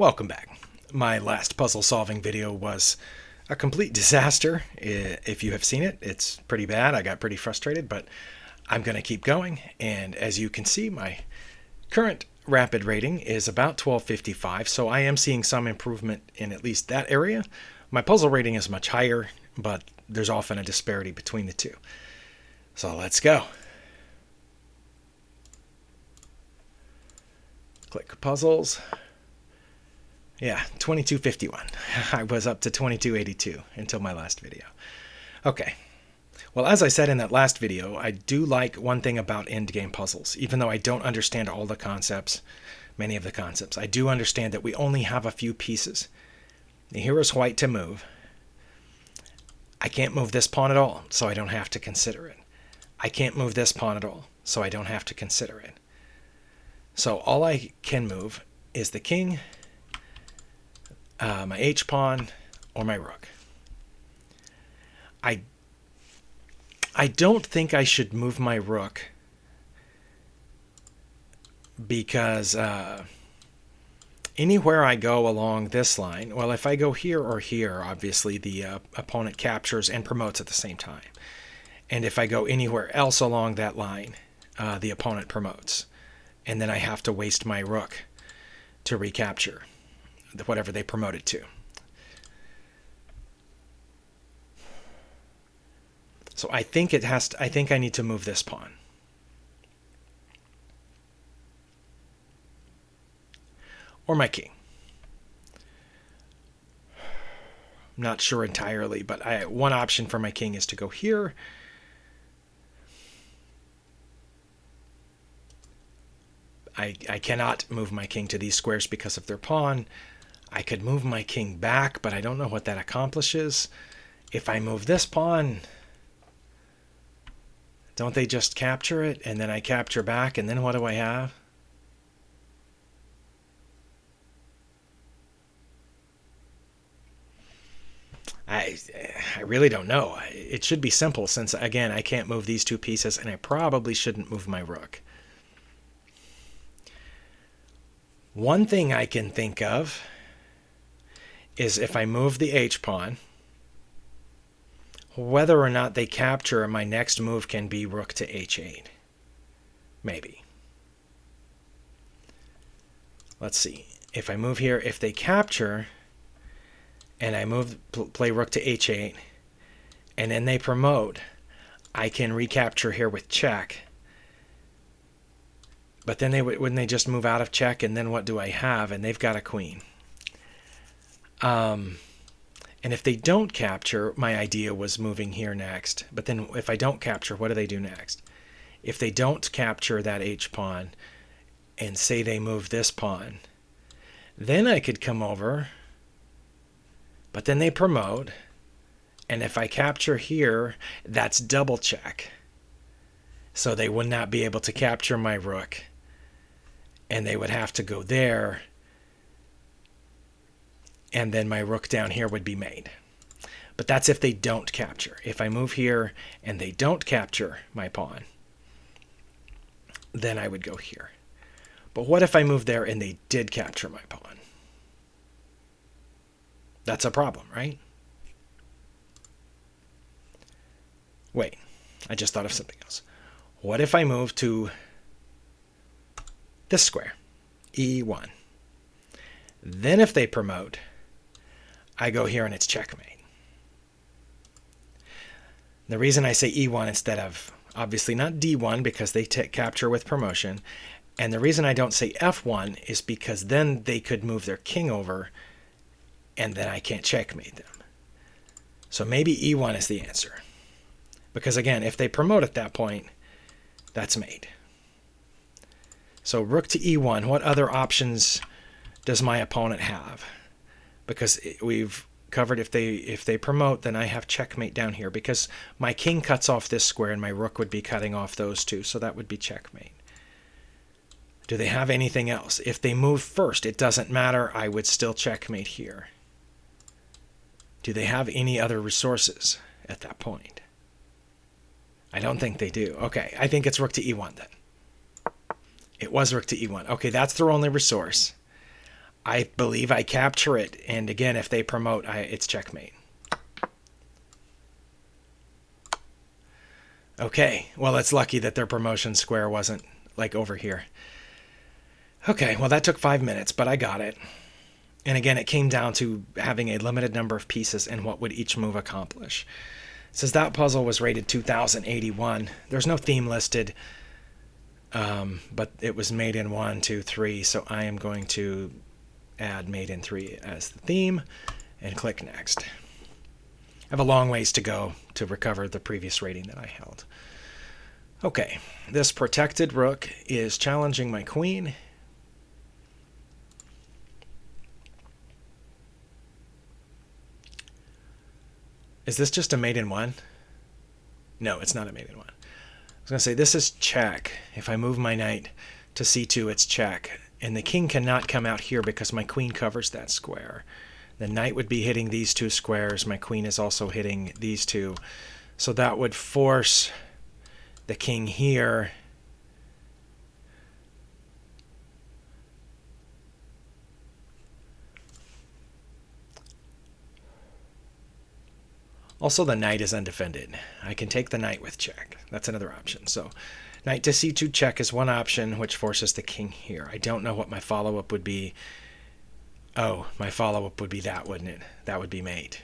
Welcome back. My last puzzle solving video was a complete disaster. If you have seen it, it's pretty bad. I got pretty frustrated, but I'm going to keep going. And as you can see, my current rapid rating is about 1255, so I am seeing some improvement in at least that area. My puzzle rating is much higher, but there's often a disparity between the two. So let's go. Click puzzles. Yeah, 2251. I was up to 2282 until my last video. Okay. Well, as I said in that last video, I do like one thing about endgame puzzles. Even though I don't understand all the concepts, many of the concepts, I do understand that we only have a few pieces. Here is white to move. I can't move this pawn at all, so I don't have to consider it. I can't move this pawn at all, so I don't have to consider it. So all I can move is the king, my h-pawn, or my rook. I don't think I should move my rook because anywhere I go along this line, well, if I go here or here, obviously the opponent captures and promotes at the same time. And if I go anywhere else along that line, the opponent promotes. And then I have to waste my rook to recapture whatever they promoted to. So I think I think I need to move this pawn. Or my king. I'm not sure entirely, but one option for my king is to go here. I cannot move my king to these squares because of their pawn. I could move my king back, but I don't know what that accomplishes. If I move this pawn, don't they just capture it, and then I capture back, and then what do I have? I really don't know. It should be simple since, again, I can't move these two pieces, and I probably shouldn't move my rook. One thing I can think of is if I move the h-pawn, whether or not they capture, my next move can be rook to h8. Maybe. Let's see. If I move here, if they capture, and I play rook to h8, and then they promote, I can recapture here with check. But then wouldn't they just move out of check, and then what do I have? And they've got a queen. And if they don't capture, my idea was moving here next. But then if I don't capture, what do they do next? If they don't capture that h-pawn, and say they move this pawn, then I could come over, but then they promote, and if I capture here, that's double check. So they would not be able to capture my rook, and they would have to go there, and then my rook down here would be made. But that's if they don't capture. If I move here and they don't capture my pawn, then I would go here. But what if I move there and they did capture my pawn? That's a problem, right? Wait, I just thought of something else. What if I move to this square, E1? Then if they promote, I go here and it's checkmate. The reason I say E1 instead of, obviously not D1, because they capture with promotion, and the reason I don't say F1 is because then they could move their king over, and then I can't checkmate them. So maybe E1 is the answer. Because again, if they promote at that point, that's made. So rook to E1, what other options does my opponent have? Because we've covered if they promote, then I have checkmate down here because my king cuts off this square and my rook would be cutting off those two, so that would be checkmate. Do they have anything else? If they move first, it doesn't matter. I would still checkmate here. Do they have any other resources at that point? I don't think they do. Okay, I think it's rook to E1 then. It was rook to E1. Okay, that's their only resource. I believe I capture it. And again, if they promote, it's checkmate. Okay, well, it's lucky that their promotion square wasn't like over here. Okay, well, that took 5 minutes, but I got it. And again, it came down to having a limited number of pieces and what would each move accomplish. It says that puzzle was rated 2081. There's no theme listed, but it was made in 1, 2, 3, so I am going to add made in 3 as the theme and click next. I have a long ways to go to recover the previous rating that I held. Okay, this protected rook is challenging my queen. Is this just a mate in 1? No, it's not a mate in 1. I was going to say this is check. If I move my knight to c2, it's check. And the king cannot come out here because my queen covers that square. The knight would be hitting these 2 squares. My queen is also hitting these 2. So that would force the king here. Also, the knight is undefended. I can take the knight with check. That's another option. So knight to c2 check is one option, which forces the king here. I don't know what my follow-up would be. Oh, my follow-up would be that, wouldn't it? That would be mate.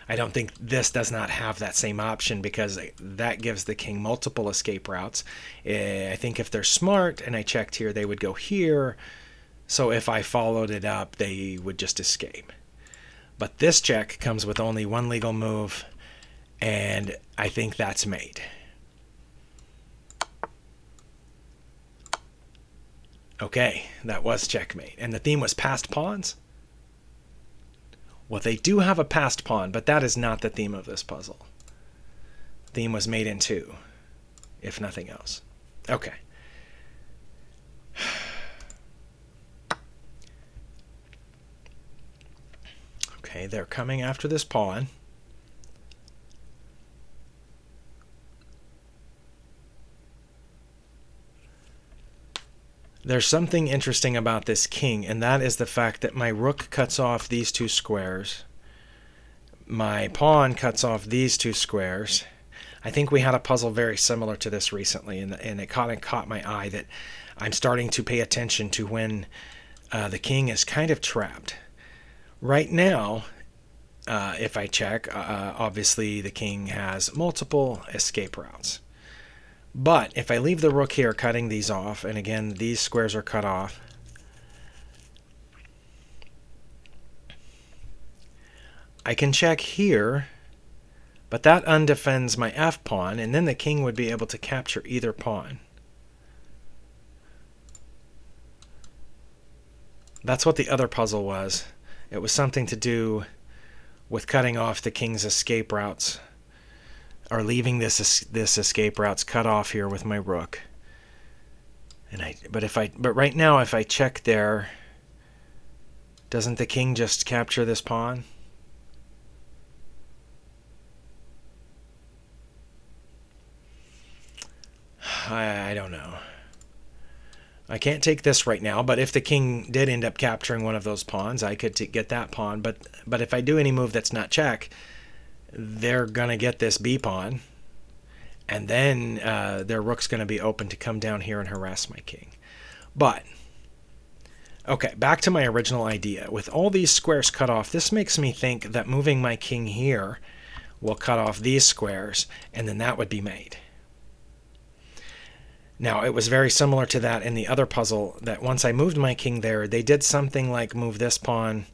I don't think this does not have that same option because that gives the king multiple escape routes. I think if they're smart and I checked here, they would go here. So if I followed it up, they would just escape. But this check comes with only one legal move, and I think that's mate. Okay, that was checkmate. And the theme was passed pawns? Well, they do have a passed pawn, but that is not the theme of this puzzle. The theme was mate in 2, if nothing else. Okay. Okay, they're coming after this pawn. There's something interesting about this king, and that is the fact that my rook cuts off these 2 squares. My pawn cuts off these 2 squares. I think we had a puzzle very similar to this recently, and it kind of caught my eye that I'm starting to pay attention to when the king is kind of trapped. Right now, if I check, obviously the king has multiple escape routes. But if I leave the rook here cutting these off, and again, these squares are cut off, I can check here, but that undefends my f-pawn, and then the king would be able to capture either pawn. That's what the other puzzle was. It was something to do with cutting off the king's escape routes, or leaving this escape routes cut off here with my rook. But right now, if I check there, doesn't the king just capture this pawn? I don't know. I can't take this right now, but if the king did end up capturing one of those pawns, I could get that pawn. But if I do any move that's not check, they're going to get this b pawn, and then their rook's going to be open to come down here and harass my king. But, okay, back to my original idea. With all these squares cut off, this makes me think that moving my king here will cut off these squares, and then that would be mate. Now, it was very similar to that in the other puzzle, that once I moved my king there, they did something like move this pawn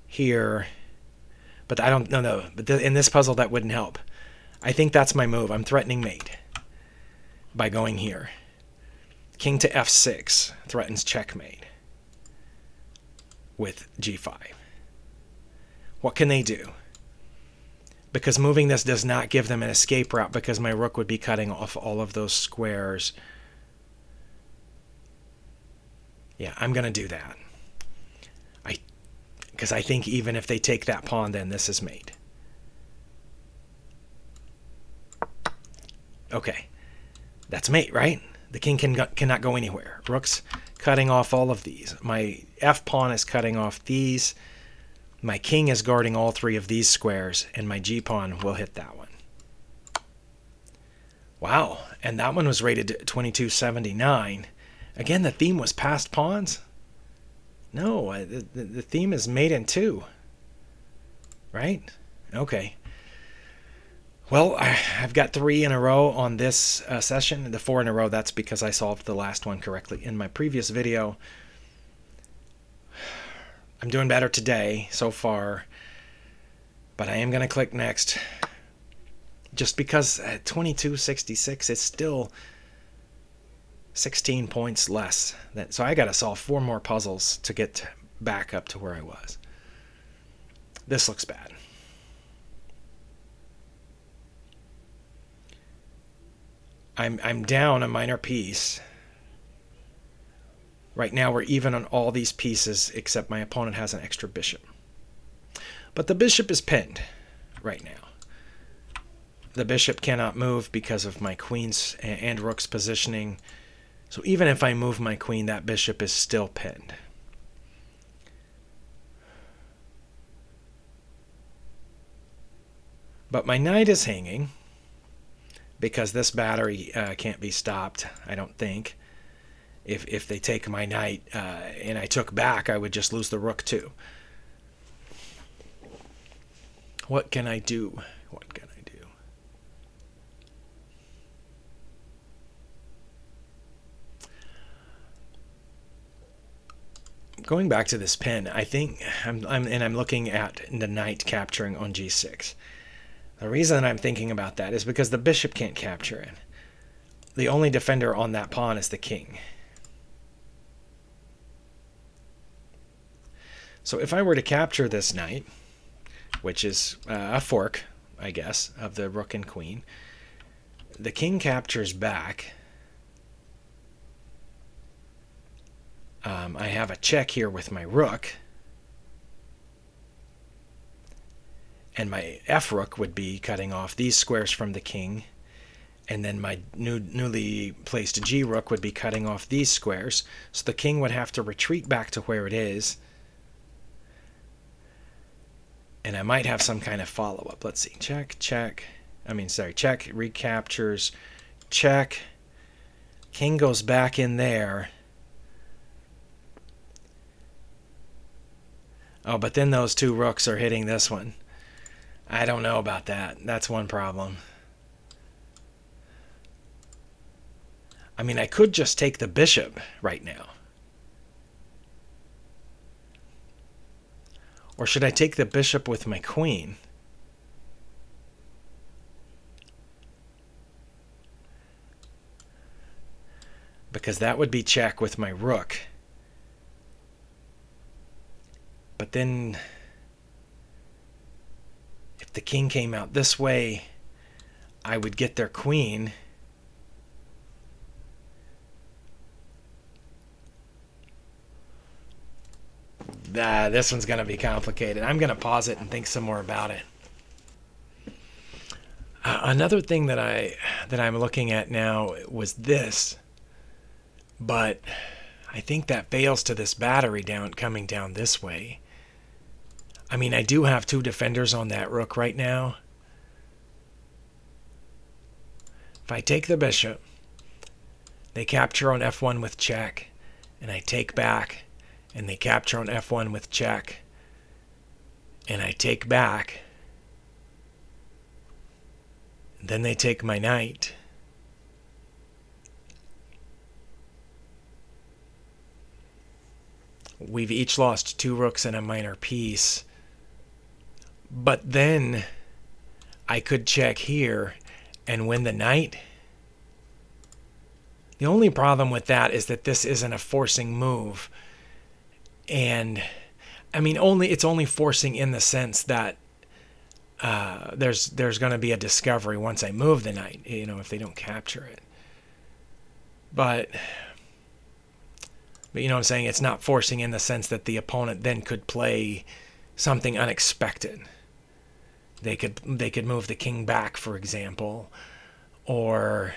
here. But I don't know. But in this puzzle, that wouldn't help. I think that's my move. I'm threatening mate by going here. King to f6 threatens checkmate with g5. What can they do? Because moving this does not give them an escape route, because my rook would be cutting off all of those squares. Yeah, I'm going to do that. Because I think even if they take that pawn, then this is mate. Okay. That's mate, right? The king cannot go anywhere. Rooks cutting off all of these. My F pawn is cutting off these. My king is guarding all three of these squares, and my G pawn will hit that one. Wow, and that one was rated 2279. Again, the theme was passed pawns? No, the theme is mate in 2. Right? Okay. Well, I've got 3 in a row on this session. The 4 in a row, that's because I solved the last one correctly in my previous video. I'm doing better today so far, but I am going to click next. Just because at 2266 is still 16 points less. So I got to solve 4 more puzzles to get back up to where I was. This looks bad. I'm down a minor piece. Right now we're even on all these pieces except my opponent has an extra bishop. But the bishop is pinned right now. The bishop cannot move because of my queen's and rook's positioning. So even if I move my queen, that bishop is still pinned. But my knight is hanging because this battery can't be stopped, I don't think. If they take my knight and I took back, I would just lose the rook too. What can I do? What can I do? Going back to this pin, I think I'm looking at the knight capturing on g6. The reason I'm thinking about that is because the bishop can't capture it. The only defender on that pawn is the king. So if I were to capture this knight, which is a fork, I guess, of the rook and queen, the king captures back. I have a check here with my rook. And my F rook would be cutting off these squares from the king. And then my newly placed G rook would be cutting off these squares. So the king would have to retreat back to where it is. And I might have some kind of follow-up. Let's see. Check, check. Check, recaptures, check. King goes back in there. Oh, but then those 2 rooks are hitting this one. I don't know about that. That's one problem. I mean, I could just take the bishop right now. Or should I take the bishop with my queen? Because that would be check with my rook. But then if the king came out this way, I would get their queen. This one's going to be complicated. I'm going to pause it and think some more about it. Another thing that I'm looking at now was this, but I think that fails to this battery coming down this way. I mean, I do have 2 defenders on that rook right now. If I take the bishop, they capture on f1 with check, and I take back, and they capture on f1 with check, and I take back, and then they take my knight. We've each lost 2 rooks and a minor piece. But then I could check here and win the knight. The only problem with that is that this isn't a forcing move. And I mean, it's only forcing in the sense that there's going to be a discovery once I move the knight, if they don't capture it. But you know what I'm saying? It's not forcing in the sense that the opponent then could play something unexpected. They could move the king back, for example, or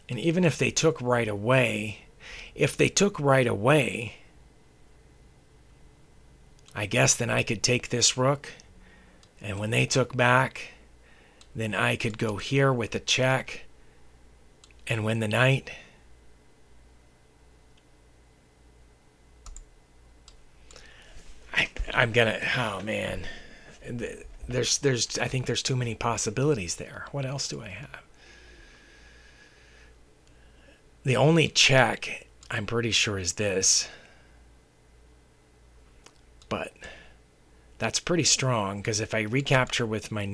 And even if they took right away, I guess then I could take this rook, and when they took back, then I could go here with a check and win the knight. I'm gonna, oh man, I think there's too many possibilities there. What else do I have? The only check I'm pretty sure is this, but that's pretty strong, because if I recapture with my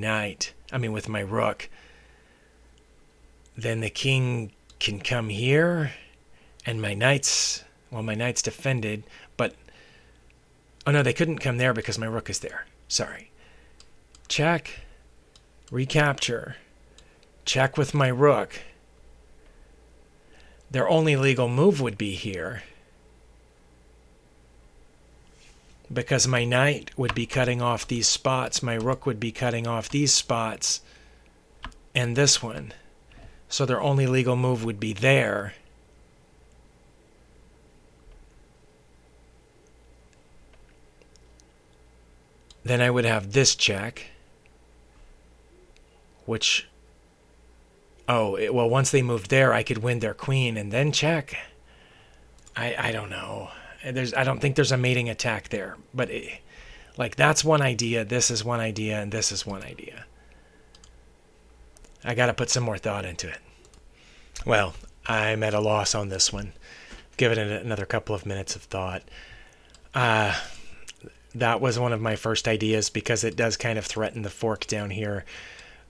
with my rook, then the king can come here, and my knight's defended, but, oh no, they couldn't come there because my rook is there. Sorry. Check, recapture, check with my rook. Their only legal move would be here, because my knight would be cutting off these spots, my rook would be cutting off these spots, and this one. So their only legal move would be there. Then I would have this check, which, once they moved there, I could win their queen and then check. I don't know. I don't think there's a mating attack there, but that's one idea, this is one idea, and this is one idea. I got to put some more thought into it. Well, I'm at a loss on this one. Give it another couple of minutes of thought. That was one of my first ideas, because it does kind of threaten the fork down here.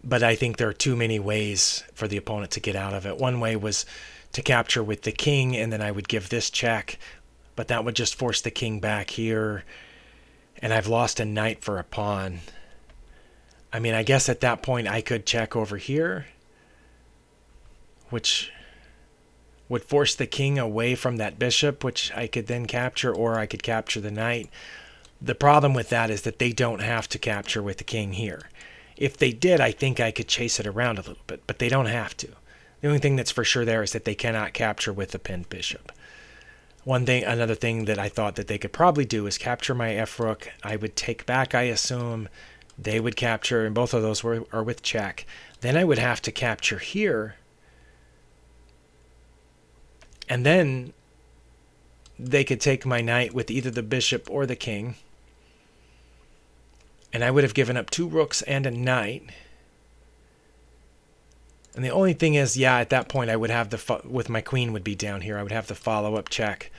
But I think there are too many ways for the opponent to get out of it. One way was to capture with the king, and then I would give this check, but that would just force the king back here, and I've lost a knight for a pawn. I mean, I guess at that point I could check over here, which would force the king away from that bishop, which I could then capture, or I could capture the knight. The problem with that is that they don't have to capture with the king here. If they did, I think I could chase it around a little bit, but they don't have to. The only thing that's for sure there is that they cannot capture with the pinned bishop. Another thing that I thought that they could probably do is capture my f-rook. I would take back, I assume. They would capture, and both of those are with check. Then I would have to capture here. And then they could take my knight with either the bishop or the king. And I would have given up 2 rooks and a knight. And the only thing is, at that point I would have with my queen would be down here. I would have the follow-up check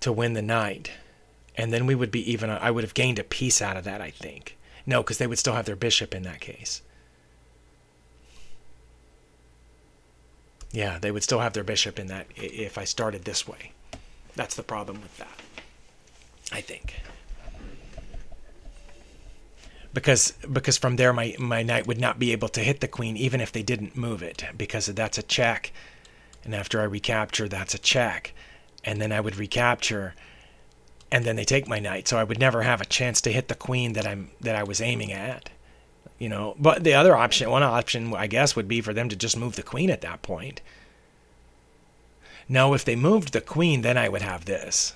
to win the knight. And then we would be even. I would have gained a piece out of that, I think. No, because they would still have their bishop in that case. Yeah, they would still have their bishop in that if I started this way. That's the problem with that, I think. Because from there my knight would not be able to hit the queen even if they didn't move it, because that's a check, and after I recapture, that's a check, and then I would recapture, and then they take my knight, so I would never have a chance to hit the queen that I was aiming at, But the other option, one option, I guess, would be for them to just move the queen at that point. No, if they moved the queen, then I would have this.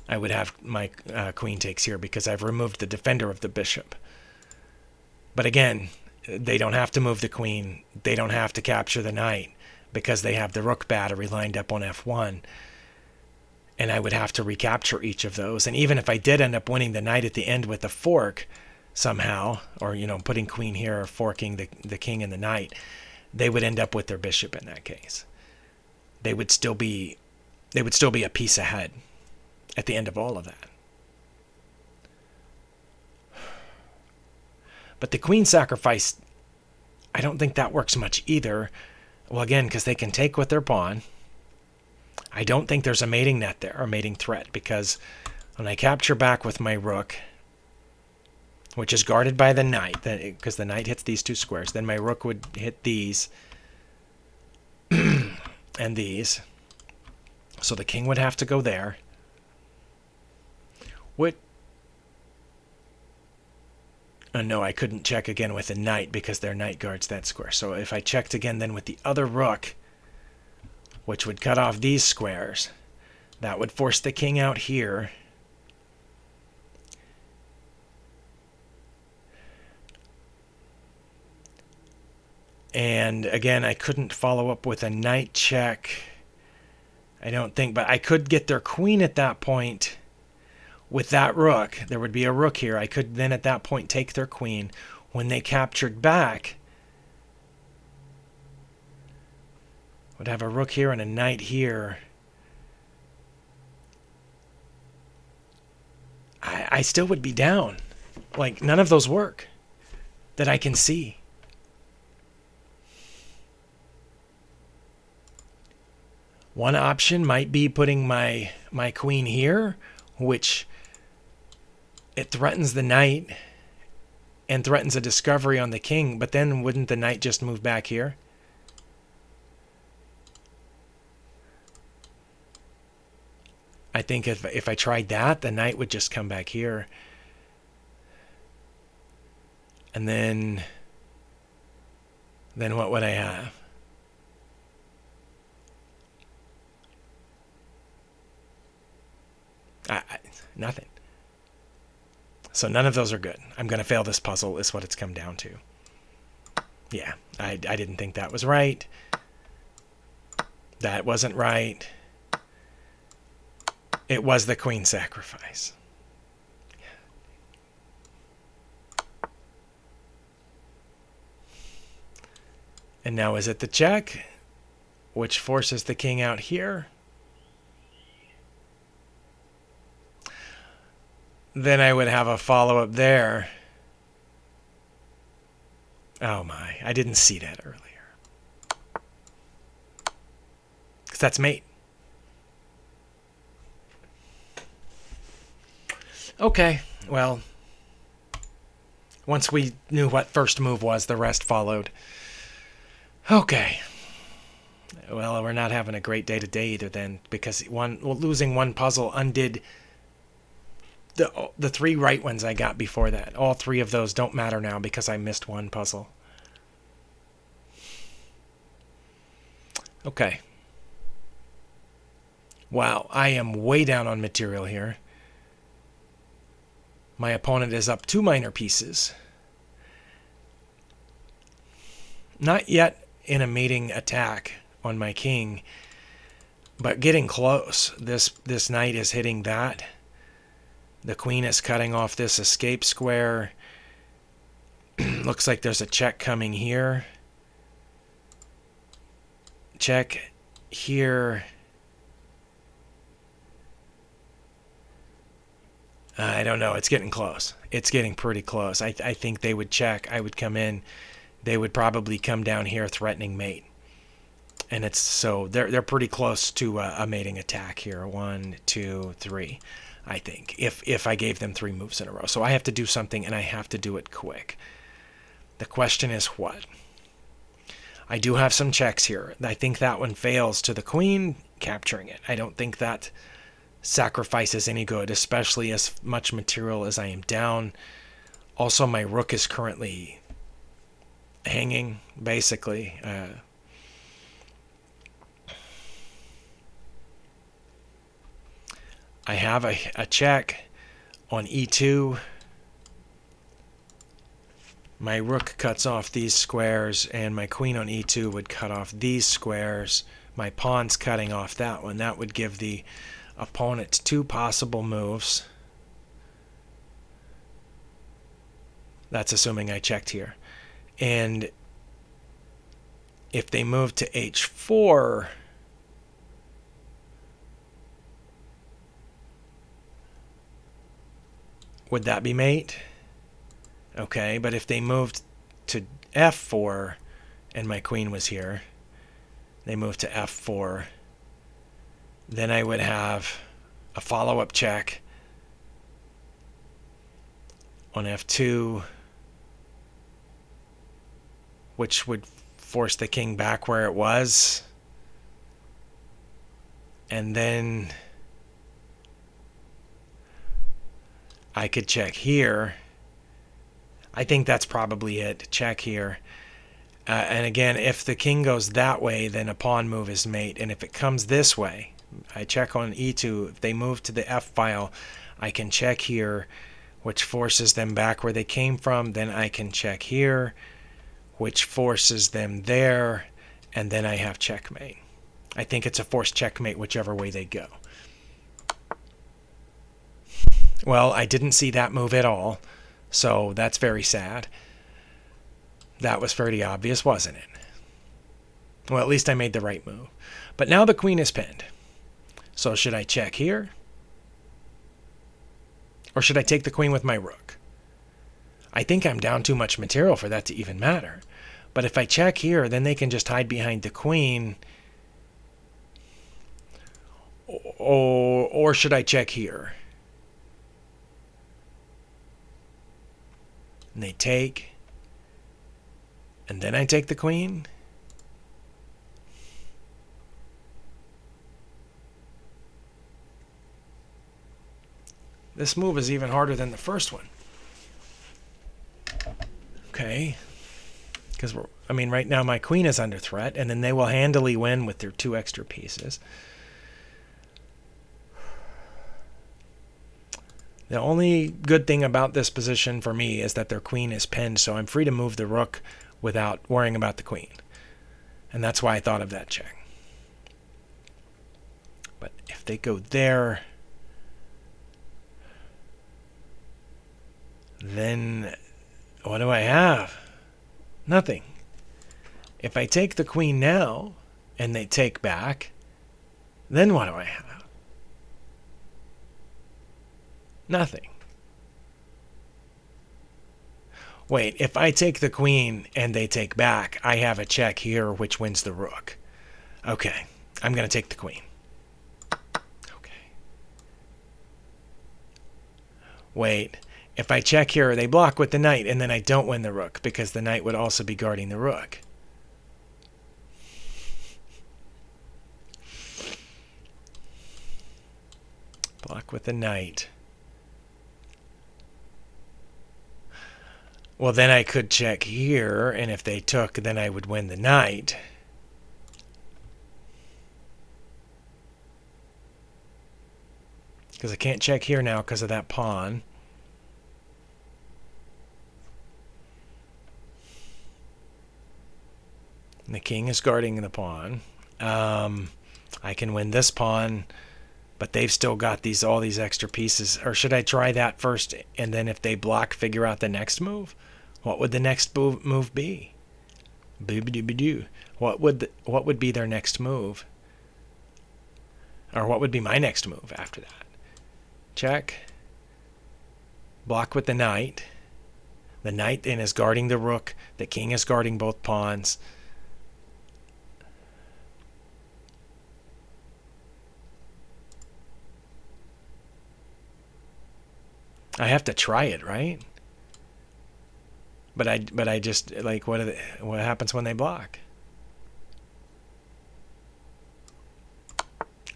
I would have my queen takes here because I've removed the defender of the bishop. But again, they don't have to move the queen. They don't have to capture the knight because they have the rook battery lined up on f1. And I would have to recapture each of those. And even if I did end up winning the knight at the end with a fork somehow, or, putting queen here or forking the king and the knight, they would end up with their bishop in that case. They would still be a piece ahead at the end of all of that. But the queen sacrifice, I don't think that works much either. Well, again, because they can take with their pawn. I don't think there's a mating net there, or mating threat, because when I capture back with my rook, which is guarded by the knight, because the knight hits these 2 squares, then my rook would hit these and these. So the king would have to go there. No, I couldn't check again with a knight because their knight guards that square. So if I checked again then with the other rook, which would cut off these squares, that would force the king out here. And again, I couldn't follow up with a knight check, I don't think, but I could get their queen at that point with that rook. There would be a rook here. I could then at that point take their queen. When they captured back, would have a rook here and a knight here. I still would be down. Like, none of those work that I can see. One option might be putting my queen here, which it threatens the knight and threatens a discovery on the king, but then wouldn't the knight just move back here? I think if I tried that, the knight would just come back here. And then what would I have? Nothing. So none of those are good. I'm going to fail this puzzle is what it's come down to. Yeah, I didn't think that was right. That wasn't right. It was the queen sacrifice. And now is it the check, which forces the king out here? Then I would have a follow-up there. Oh my, I didn't see that earlier. Because that's mate. Okay, well, once we knew what first move was, the rest followed. Okay. Well, we're not having a great day today either then, because losing one puzzle undid the three right ones I got before that. All three of those don't matter now because I missed one puzzle. Okay. Wow, I am way down on material here. My opponent is up 2 minor pieces. Not yet in a mating attack on my king, but getting close. This knight is hitting that. The queen is cutting off this escape square. Looks like there's a check coming here. Check here. I don't know. It's getting close. It's getting pretty close. I think they would check. I would come in. They would probably come down here threatening mate. And it's so they're pretty close to a mating attack here. 1, 2, 3. I think, if I gave them 3 moves in a row. So I have to do something, and I have to do it quick. The question is what? I do have some checks here. I think that one fails to the queen, capturing it. I don't think that sacrifice is any good, especially as much material as I am down. Also, my rook is currently hanging, basically. I have a check on e2. My rook cuts off these squares, and my queen on e2 would cut off these squares. My pawn's cutting off that one. That would give the opponent 2 possible moves. That's assuming I checked here. And if they move to h4, would that be mate? Okay, but if they moved to f4 and my queen was here, they moved to f4, then I would have a follow-up check on f2, which would force the king back where it was. And then I could check here. I think that's probably it. Check here. And again, if the king goes that way, then a pawn move is mate. And if it comes this way, I check on e2. If they move to the f file, I can check here, which forces them back where they came from. Then I can check here, which forces them there. And then I have checkmate. I think it's a forced checkmate whichever way they go. Well, I didn't see that move at all, so that's very sad. That was pretty obvious, wasn't it? Well, at least I made the right move. But now the queen is pinned. So should I check here? Or should I take the queen with my rook? I think I'm down too much material for that to even matter. But if I check here, then they can just hide behind the queen. Or should I check here? And they take. And then I take the queen. This move is even harder than the first one. Okay. Because, I mean, right now my queen is under threat, and then they will handily win with their 2 extra pieces. The only good thing about this position for me is that their queen is pinned, so I'm free to move the rook without worrying about the queen. And that's why I thought of that check. But if they go there, then what do I have? Nothing. If I take the queen now and they take back, then what do I have? Nothing. Wait, if I take the queen and they take back, I have a check here which wins the rook. Okay, I'm going to take the queen. Okay. Wait, if I check here, they block with the knight, and then I don't win the rook because the knight would also be guarding the rook. Block with the knight. Well, then I could check here, and if they took, then I would win the knight. Because I can't check here now because of that pawn. And the king is guarding the pawn. I can win this pawn, but they've still got all these extra pieces. Or should I try that first, and then if they block, figure out the next move? What would the next move be? What would be their next move? Or what would be my next move after that? Check. Block with the knight. The knight then is guarding the rook. The king is guarding both pawns. I have to try it, right? But I just like what happens when they block?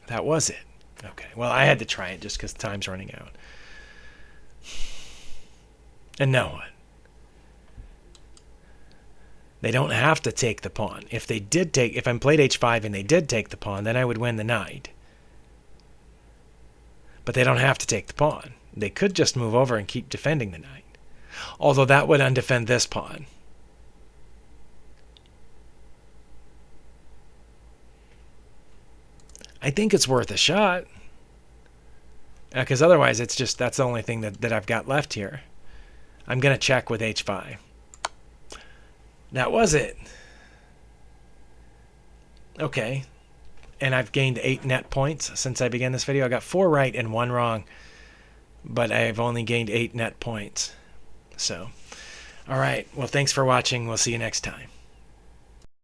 That was it. Okay. Well, I had to try it just because time's running out. And now what? They don't have to take the pawn. If I played h5 and they did take the pawn, then I would win the knight. But they don't have to take the pawn. They could just move over and keep defending the knight. Although that would undefend this pawn. I think it's worth a shot. Because otherwise that's the only thing that I've got left here. I'm going to check with h5. That was it. Okay. And I've gained 8 net points since I began this video. I got 4 right and 1 wrong. But I've only gained 8 net points. So, all right. Well, thanks for watching. We'll see you next time.